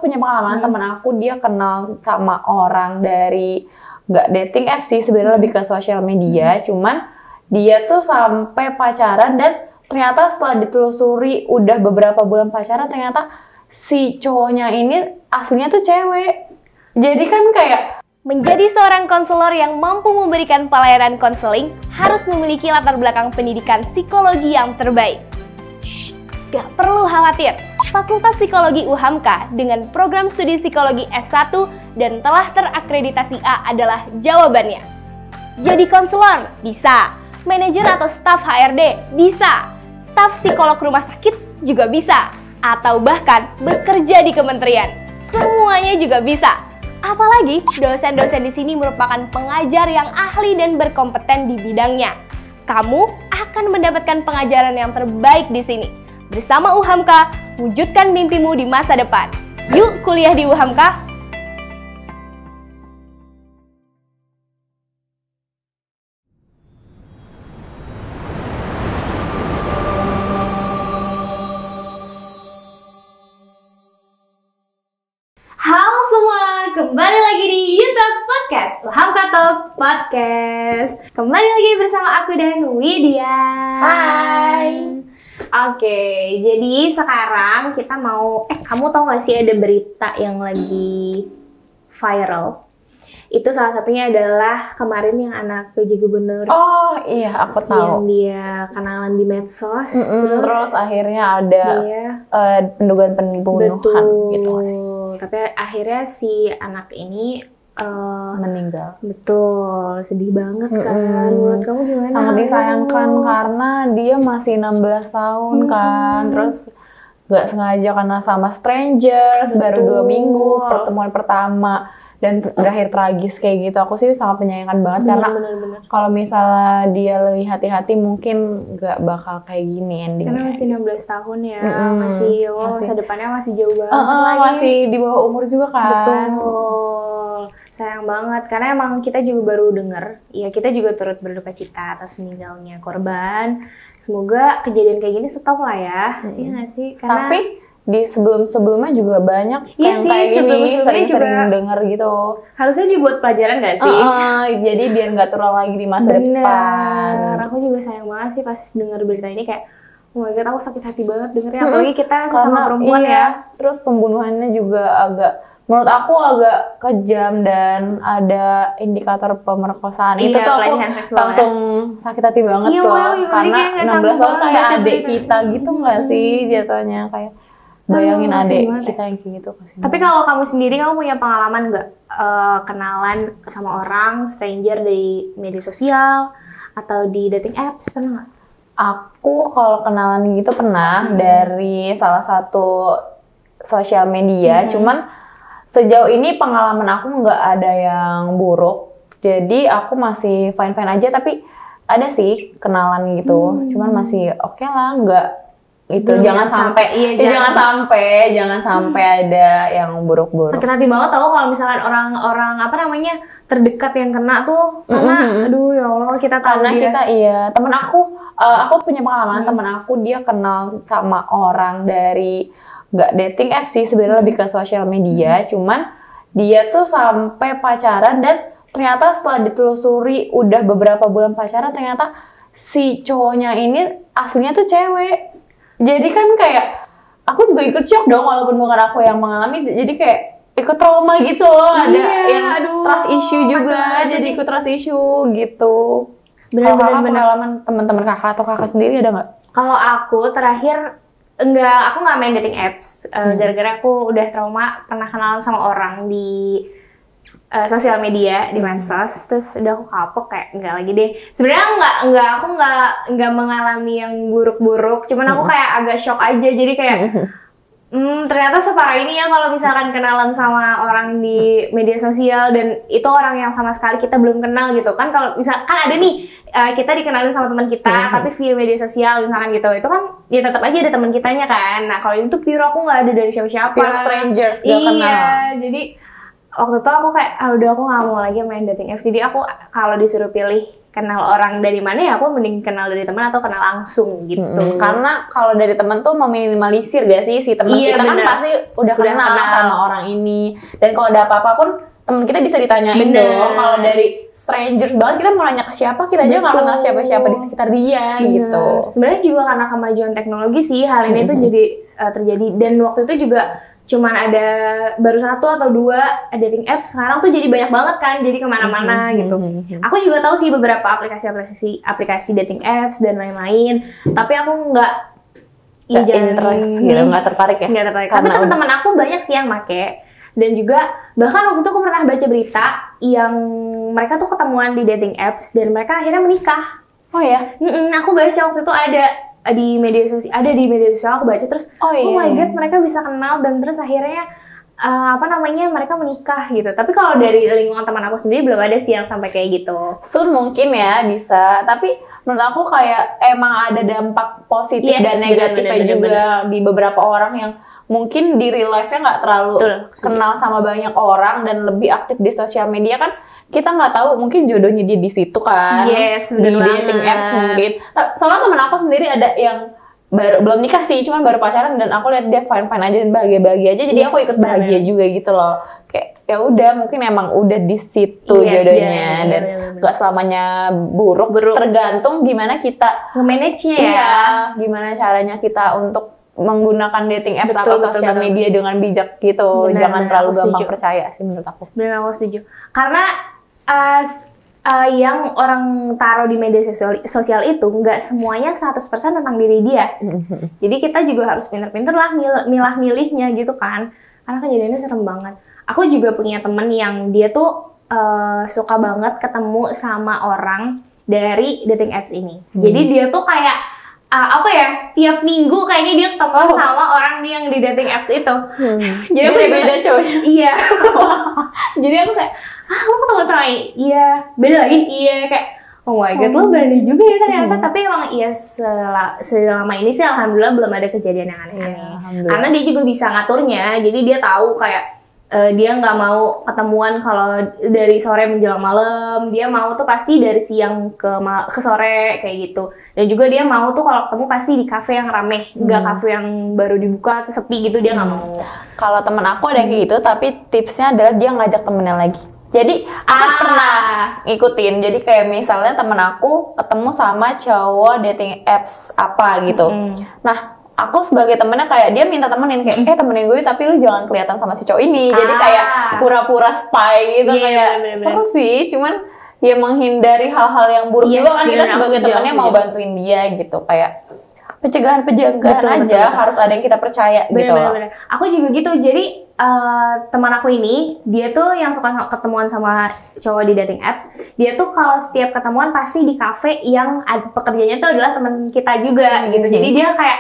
Punya pengalaman teman aku, dia kenal sama orang dari nggak dating apps sih, sebenarnya lebih ke sosial media. Cuman dia tuh sampai pacaran dan ternyata setelah ditelusuri udah beberapa bulan pacaran, ternyata si cowoknya ini aslinya tuh cewek. Jadi kan kayak menjadi seorang konselor yang mampu memberikan pelayanan konseling harus memiliki latar belakang pendidikan psikologi yang terbaik. Gak perlu khawatir, Fakultas Psikologi UHAMKA dengan program studi psikologi S1 dan telah terakreditasi A adalah jawabannya. Jadi konselor? Bisa. Manajer atau staf HRD? Bisa. Staf psikolog rumah sakit? Juga bisa. Atau bahkan bekerja di kementerian? Semuanya juga bisa. Apalagi dosen-dosen di sini merupakan pengajar yang ahli dan berkompeten di bidangnya. Kamu akan mendapatkan pengajaran yang terbaik di sini. Bersama UHAMKA, wujudkan mimpimu di masa depan. Yuk kuliah di UHAMKA! Halo semua, kembali lagi di YouTube Podcast UHAMKA Talk Podcast. Kembali lagi bersama aku dan Widya. hai. Oke, jadi sekarang kita mau, kamu tahu gak sih ada berita yang lagi viral? Itu salah satunya adalah kemarin yang anak PJ Gubernur. Oh iya, aku tahu. Yang dia kenalan di medsos. Terus akhirnya ada pendugaan pembunuhan gitu nggak sih? Tapi akhirnya si anak ini Meninggal. Betul, sedih banget kan. Menurut kamu gimana? Sangat disayangkan karena dia masih 16 tahun kan. Terus gak sengaja karena sama strangers, baru 2 minggu pertemuan pertama dan berakhir tragis kayak gitu. Aku sih sangat menyayangkan banget karena kalau misalnya dia lebih hati-hati mungkin gak bakal kayak gini endingnya. Karena masih 16 tahun ya, masih masa depannya masih jauh banget lagi. Masih di bawah umur juga kan. Betul. Sayang banget, karena emang kita juga baru denger, ya kita juga turut berduka cita atas meninggalnya korban. Semoga kejadian kayak gini stop lah ya, iya nggak sih? Karena tapi di sebelum-sebelumnya juga banyak iya yang sih, kayak gini, sering-sering juga denger gitu. Harusnya dibuat pelajaran nggak sih? Jadi biar nggak terulang lagi di masa depan. Aku juga sayang banget sih pas denger berita ini, kayak oh my god, aku sakit hati banget dengernya, apalagi kita sesama perempuan ya. Terus pembunuhannya juga menurut aku agak kejam dan ada indikator pemerkosaan. Itu tuh aku langsung sakit hati banget karena 16 tahun kayak adik kita gitu nggak sih jatuhnya, kayak bayangin adik kita yang kayak gitu. Tapi kalau kamu sendiri, kamu punya pengalaman nggak kenalan sama orang stranger dari media sosial atau di dating apps, pernah nggak? Aku kalau kenalan gitu pernah dari salah satu sosial media, cuman sejauh ini pengalaman aku nggak ada yang buruk, jadi aku masih fine-fine aja. Tapi ada sih kenalan gitu, cuman masih oke lah, nggak itu jangan sampai jangan sampai ada yang buruk-buruk. Sakit hati banget tau kalau misalkan orang terdekat yang kena tuh, karena aduh ya Allah, kita tahu karena kita temen aku punya pengalaman, temen aku dia kenal sama orang dari nggak dating apps sih, sebenarnya lebih ke sosial media. Cuman dia tuh sampai pacaran dan ternyata setelah ditelusuri udah beberapa bulan pacaran, ternyata si cowoknya ini aslinya tuh cewek. Jadi kan kayak aku juga ikut shock dong, walaupun bukan aku yang mengalami, jadi kayak ikut trauma gitu loh. Ada yang trust issue juga, jadi ikut trust issue gitu. Benar-benar pengalaman teman-teman kakak atau kakak sendiri ada nggak? Kalau aku terakhir aku nggak main dating apps, gara-gara aku udah trauma pernah kenalan sama orang di sosial media, di medsos. Terus udah aku kapok, kayak nggak lagi deh. Sebenarnya aku nggak mengalami yang buruk-buruk, cuman aku kayak agak shock aja. Jadi kayak ternyata separah ini ya kalau misalkan kenalan sama orang di media sosial dan itu orang yang sama sekali kita belum kenal gitu kan. Kalau misalkan ada nih kita dikenalin sama teman kita tapi via media sosial misalkan gitu, itu kan ya tetap aja ada teman kitanya kan. Nah kalau itu pure aku nggak ada dari siapa-siapa, pure strangers, gak kenal. Jadi waktu itu aku kayak udah aku nggak mau lagi main dating apps. Jadi aku kalau disuruh pilih kenal orang dari mana ya aku mending kenal dari teman atau kenal langsung gitu. Karena kalau dari teman tuh meminimalisir gak sih si teman kita kan pasti udah kenal sama orang ini, dan kalau ada apa-apa pun teman kita bisa ditanyain dong. Kalau dari strangers banget kita mau nanya ke siapa, kita aja nggak kenal siapa-siapa di sekitar dia gitu. Sebenarnya juga karena kemajuan teknologi sih hal ini tuh jadi terjadi, dan waktu itu juga cuman ada baru 1 atau 2 dating apps, sekarang tuh jadi banyak banget kan, jadi kemana-mana gitu. Aku juga tahu sih beberapa aplikasi dating apps dan lain-lain, tapi aku nggak interest gitu, nggak tertarik ya. Nggak tertarik. Tapi teman-teman aku banyak sih yang make. Dan juga bahkan waktu itu aku pernah baca berita yang mereka tuh ketemuan di dating apps dan mereka akhirnya menikah. Oh ya? Aku baca waktu itu ada di media sosial aku baca terus. Oh my god, mereka bisa kenal dan terus akhirnya mereka menikah gitu. Tapi kalau dari lingkungan teman aku sendiri belum ada sih yang sampai kayak gitu. Soon mungkin ya bisa, tapi menurut aku kayak emang ada dampak positif dan negatifnya juga di beberapa orang yang mungkin di real life-nya nggak terlalu kenal sama banyak orang dan lebih aktif di sosial media kan, kita nggak tahu mungkin jodohnya dia di situ kan, di dating apps mungkin. Soalnya temen aku sendiri ada yang belum nikah sih, cuman baru pacaran dan aku lihat dia fine aja dan bahagia aja, jadi aku ikut bahagia juga gitu loh. Kayak ya udah, mungkin emang udah di situ jodohnya dan nggak selamanya buruk, tergantung gimana kita nge-manage-nya ya, gimana caranya kita untuk menggunakan dating apps atau sosial media dengan bijak gitu. Jangan terlalu gampang percaya sih menurut aku. Benar, aku setuju. Karena yang orang taruh di media sosial itu nggak semuanya 100% tentang diri dia. Jadi kita juga harus pinter-pinter lah milah-milihnya gitu kan. Karena kejadiannya serem banget. Aku juga punya temen yang dia tuh suka banget ketemu sama orang dari dating apps ini. Jadi dia tuh kayak tiap minggu kayaknya dia ketemu sama orang yang di dating apps itu. Jadi aku beda cowoknya. Iya. Jadi aku kayak, aku ketemu sama iya, beda lagi. Iya, kayak oh my god, lo berani juga ya ternyata. Tapi emang iya, selama ini sih alhamdulillah belum ada kejadian yang aneh-aneh. Karena dia juga bisa ngaturnya. Jadi dia tahu kayak dia nggak mau ketemuan kalau dari sore menjelang malam, dia mau tuh pasti dari siang ke sore kayak gitu. Dan juga dia mau tuh kalau ketemu pasti di kafe yang rame, nggak kafe yang baru dibuka terus sepi gitu, dia nggak mau. Kalau temen aku ada kayak gitu, tapi tipsnya adalah dia ngajak temennya lagi. Jadi aku pernah ngikutin, jadi kayak misalnya temen aku ketemu sama cowok dating apps apa gitu. Nah, aku sebagai temennya kayak dia minta temenin kayak temenin gue tapi lu jangan kelihatan sama si cowok ini. Jadi kayak pura-pura spy gitu, kayak seru sih, cuman ya menghindari hal-hal yang buruk juga kan, kita sebagai temennya mau bantuin dia gitu, kayak pencegahan aja. Harus ada yang kita percaya gitu loh. Aku juga gitu. Jadi teman aku ini dia tuh yang suka ketemuan sama cowok di dating apps. Dia tuh kalau setiap ketemuan pasti di kafe yang pekerjaannya tuh adalah teman kita juga gitu. Jadi dia kayak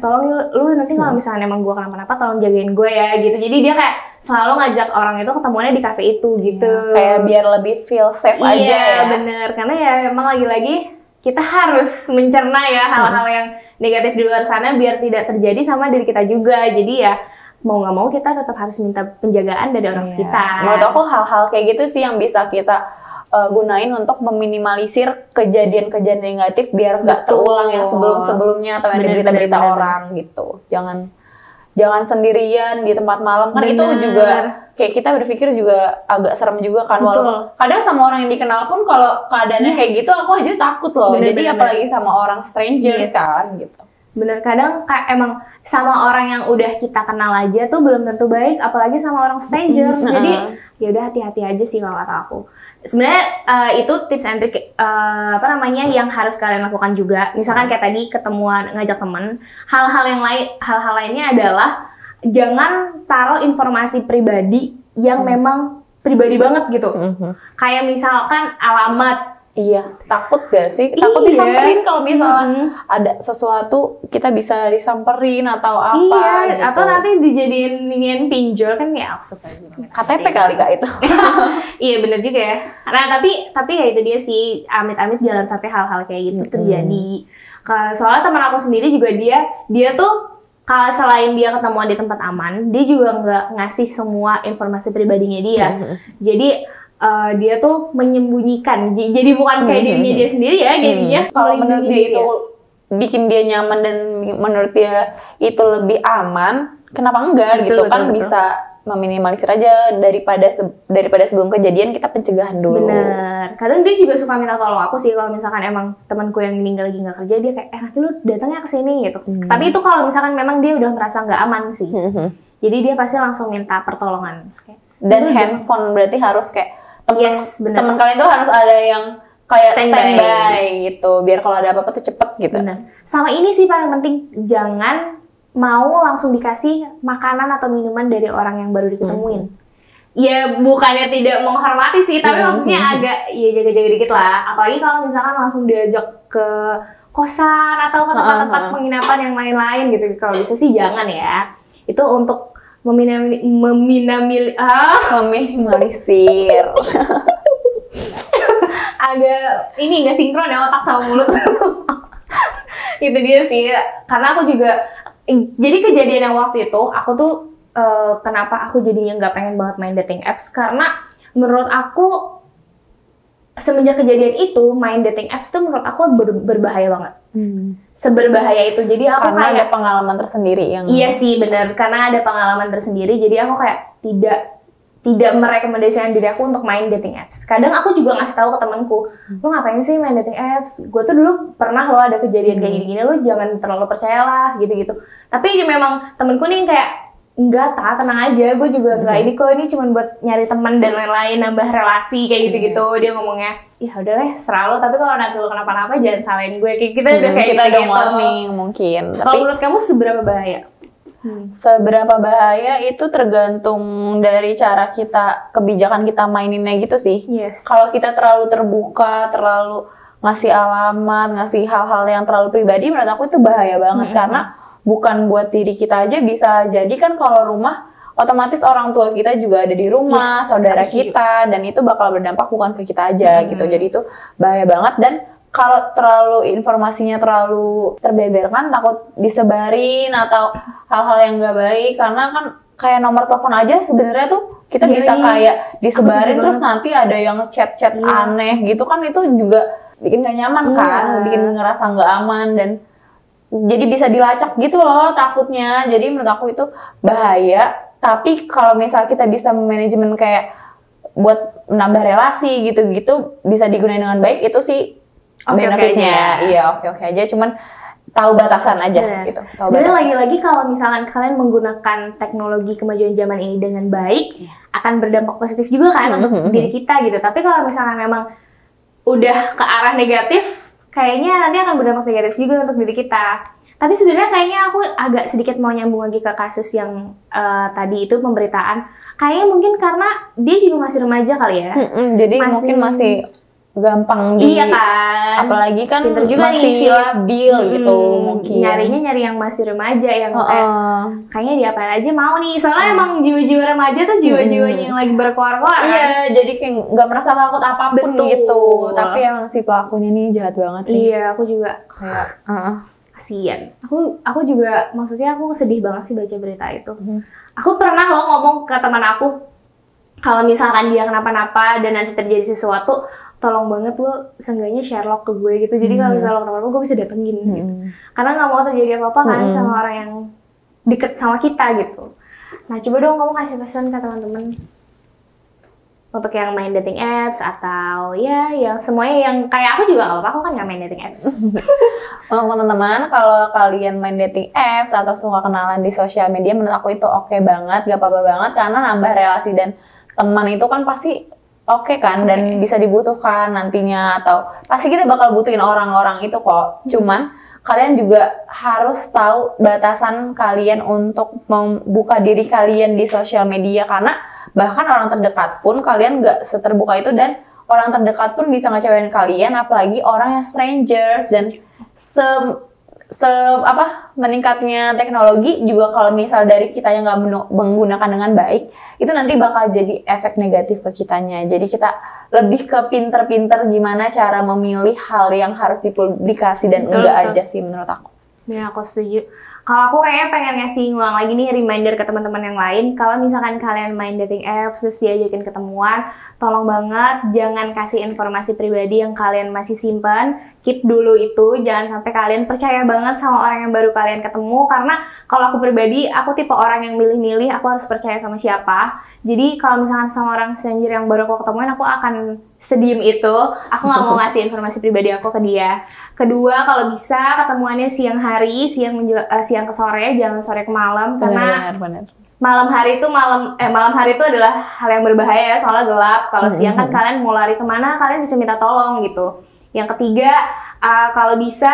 tolong lu nanti kalau misalnya emang gue kenapa-napa tolong jagain gue ya gitu. Jadi dia kayak selalu ngajak orang itu ketemuannya di kafe itu gitu. Kayak biar lebih feel safe aja ya. Iya bener, karena ya emang lagi-lagi kita harus mencerna ya hal-hal yang negatif di luar sana biar tidak terjadi sama diri kita juga. Jadi ya mau nggak mau kita tetap harus minta penjagaan dari orang sekitar. Menurut aku hal-hal kayak gitu sih yang bisa kita gunain untuk meminimalisir kejadian-kejadian negatif biar nggak terulang yang sebelum-sebelumnya atau yang di berita-berita orang gitu. Jangan sendirian di tempat malam kan, itu juga kayak kita berpikir juga agak serem juga kan. Walaupun kadang sama orang yang dikenal pun kalau keadaannya kayak gitu aku aja takut loh. Jadi apalagi sama orang stranger kan gitu. Bener, kadang kayak emang sama orang yang udah kita kenal aja tuh belum tentu baik, apalagi sama orang strangers. Jadi ya udah hati-hati aja sih kalau kata aku. Sebenarnya itu tips and trick yang harus kalian lakukan juga. Misalkan kayak tadi ketemuan ngajak temen, hal-hal lainnya adalah jangan taruh informasi pribadi yang memang pribadi banget gitu. Kayak misalkan alamat. Iya, takut gak sih? Takut disamperin kalau misalnya ada sesuatu kita bisa disamperin atau apa gitu. Atau nanti dijadiin pinjol kan ya KTP kali Kak itu. Iya bener juga ya. Nah tapi ya itu dia sih, amit-amit jangan sampai hal-hal kayak gitu terjadi. Soalnya teman aku sendiri juga dia tuh kalau selain dia ketemuan di tempat aman, dia juga nggak ngasih semua informasi pribadinya dia. Jadi dia tuh menyembunyikan. Jadi bukan kayak dirinya dia sendiri ya jadinya. Kalau menurut dia itu bikin dia nyaman dan menurut dia itu lebih aman, kenapa enggak gitu kan, bisa meminimalisir aja daripada sebelum kejadian kita pencegahan dulu. Benar. Kadang dia juga suka minta tolong aku sih kalau misalkan emang temanku yang meninggal lagi nggak kerja, dia kayak nanti lu datangnya ke sini gitu. Tapi itu kalau misalkan memang dia udah merasa nggak aman sih. Jadi dia pasti langsung minta pertolongan. Dan handphone berarti harus kayak teman kalian tuh harus ada yang kayak standby gitu, biar kalau ada apa-apa tuh cepet gitu. Benar. Sama ini sih paling penting, jangan mau langsung dikasih makanan atau minuman dari orang yang baru diketemuin. Ya bukannya tidak menghormati sih, tapi maksudnya agak ya jaga-jaga dikit lah. Apalagi kalau misalkan langsung diajak ke kosan atau ke tempat-tempat penginapan yang lain-lain gitu. Kalau bisa sih jangan ya. Itu untuk meminimalisir. Agak ini nggak sinkron ya otak sama mulut. Itu dia sih. Karena aku juga jadi kejadian yang waktu itu aku tuh kenapa aku jadinya nggak pengen banget main dating apps, karena menurut aku semenjak kejadian itu main dating apps tuh menurut aku berbahaya banget. Seberbahaya itu. Jadi aku karena kayak ada pengalaman tersendiri yang iya sih benar, karena ada pengalaman tersendiri. Jadi aku kayak tidak merekomendasikan diri aku untuk main dating apps. Kadang aku juga ngasih tahu ke temanku, lu ngapain sih main dating apps? Gue tuh dulu pernah lo ada kejadian kayak gini-gini, lu jangan terlalu percayalah gitu-gitu. Tapi memang temanku nih kayak enggak, tenang aja, gue juga enggak ini kok, ini cuma buat nyari teman dan lain-lain, nambah relasi kayak gitu-gitu. Dia ngomongnya, ya udah lah serah lo, tapi kalau nanti lo kenapa-napa jangan salahin gue. Kayak kita udah kayak kita udah gitu. warning mungkin. Kalau menurut kamu seberapa bahaya? Seberapa bahaya itu tergantung dari cara kebijakan kita maininnya gitu sih. Kalau kita terlalu terbuka, terlalu ngasih alamat, ngasih hal-hal yang terlalu pribadi, menurut aku itu bahaya banget. Karena bukan buat diri kita aja, bisa jadi kan kalau rumah otomatis orang tua kita juga ada di rumah, saudara kita, dan itu bakal berdampak bukan ke kita aja gitu. Jadi itu bahaya banget. Dan kalau terlalu informasinya terlalu terbeberkan, takut disebarin atau hal-hal yang nggak baik, karena kan kayak nomor telepon aja sebenarnya tuh kita bisa kayak disebarin terus nanti ada yang chat-chat aneh gitu kan, itu juga bikin gak nyaman kan, bikin ngerasa nggak aman, dan jadi bisa dilacak gitu loh takutnya. Jadi menurut aku itu bahaya. Tapi kalau misal kita bisa manajemen kayak buat menambah relasi gitu-gitu, bisa digunakan dengan baik, itu sih benefitnya. Iya, oke aja, cuman tahu batasan aja gitu. Sebenarnya lagi-lagi kalau misalkan kalian menggunakan teknologi kemajuan zaman ini dengan baik, akan berdampak positif juga kan untuk diri kita gitu. Tapi kalau misalkan memang udah ke arah negatif, kayaknya nanti akan berdampak negatif juga untuk diri kita. Tapi sebenarnya kayaknya aku agak sedikit mau nyambung lagi ke kasus yang tadi itu pemberitaan. Kayaknya mungkin karena dia juga masih remaja kali ya. Jadi mungkin masih gampang kan? Apalagi kan juga masih labil gitu mungkin. Nyari yang masih remaja yang kayaknya diapain aja mau nih. Soalnya emang jiwa-jiwa remaja tuh jiwa-jiwanya yang lagi berkoar-koar. Iya, jadi kayak nggak merasa takut apapun gitu. Tapi emang si pelakunya nih jahat banget sih. Iya, aku juga kayak kasian. Aku juga, maksudnya aku sedih banget sih baca berita itu. Aku pernah loh ngomong ke teman aku, kalau misalkan dia kenapa-napa dan nanti terjadi sesuatu, tolong banget lo seenggaknya Sherlock ke gue gitu. Jadi kalau misalnya lo kenapa-napa gue bisa datengin gitu. Karena nggak mau terjadi apa-apa kan sama orang yang deket sama kita gitu. Nah coba dong kamu kasih pesan ke teman-teman untuk yang main dating apps atau ya yang semuanya yang kayak aku juga nggak apa-apa, aku kan nggak main dating apps. Teman-teman, kalau kalian main dating apps atau suka kenalan di sosial media, menurut aku itu oke banget, gak apa-apa banget, karena nambah relasi dan teman itu kan pasti oke kan, dan bisa dibutuhkan nantinya, atau pasti kita bakal butuhin orang-orang itu kok. Cuman kalian juga harus tahu batasan kalian untuk membuka diri kalian di sosial media, karena bahkan orang terdekat pun kalian gak seterbuka itu, dan orang terdekat pun bisa ngecewain kalian, apalagi orang yang strangers. Dan meningkatnya teknologi juga kalau misal dari kita yang nggak menggunakan dengan baik, itu nanti bakal jadi efek negatif ke kitanya. Jadi kita lebih ke pinter-pinter gimana cara memilih hal yang harus dipublikasi dan enggak aja sih menurut aku. Ya aku setuju. Kalau aku kayaknya pengen ngasih ngulang lagi nih reminder ke teman-teman yang lain. Kalau misalkan kalian main dating apps terus diajakin ketemuan, tolong banget jangan kasih informasi pribadi yang kalian masih simpan. Keep dulu itu, jangan sampai kalian percaya banget sama orang yang baru kalian ketemu. Karena kalau aku pribadi, aku tipe orang yang milih-milih, aku harus percaya sama siapa. Jadi kalau misalkan sama orang stranger yang baru aku ketemuin, aku akan sediem itu. Aku nggak mau ngasih informasi pribadi aku ke dia. Kedua, kalau bisa ketemuannya siang hari, siang ke sore, jangan sore ke malam, karena Benar. malam hari itu adalah hal yang berbahaya ya, soalnya gelap. Kalau siang kan kalian mau lari kemana, kalian bisa minta tolong gitu. Yang ketiga, kalau bisa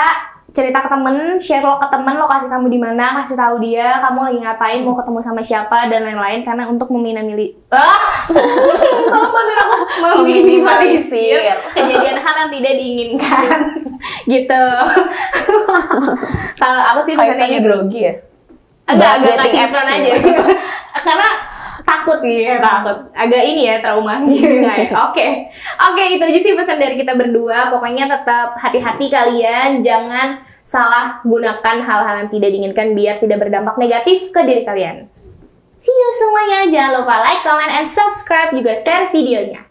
cerita ke temen, share ke temen lokasi kamu di mana, kasih tahu dia kamu lagi ngapain, mau ketemu sama siapa dan lain-lain, karena untuk meminimalisir kejadian hal yang tidak diinginkan. Gitu. Kalau aku sih Kayaknya grogi ya. agak kasihan aja. Karena takut agak ini ya, trauma gitu. Oke, itu aja sih pesan dari kita berdua. Pokoknya tetap hati-hati kalian, jangan salah gunakan hal-hal yang tidak diinginkan biar tidak berdampak negatif ke diri kalian. See you semuanya, jangan lupa like, comment, and subscribe, juga share videonya.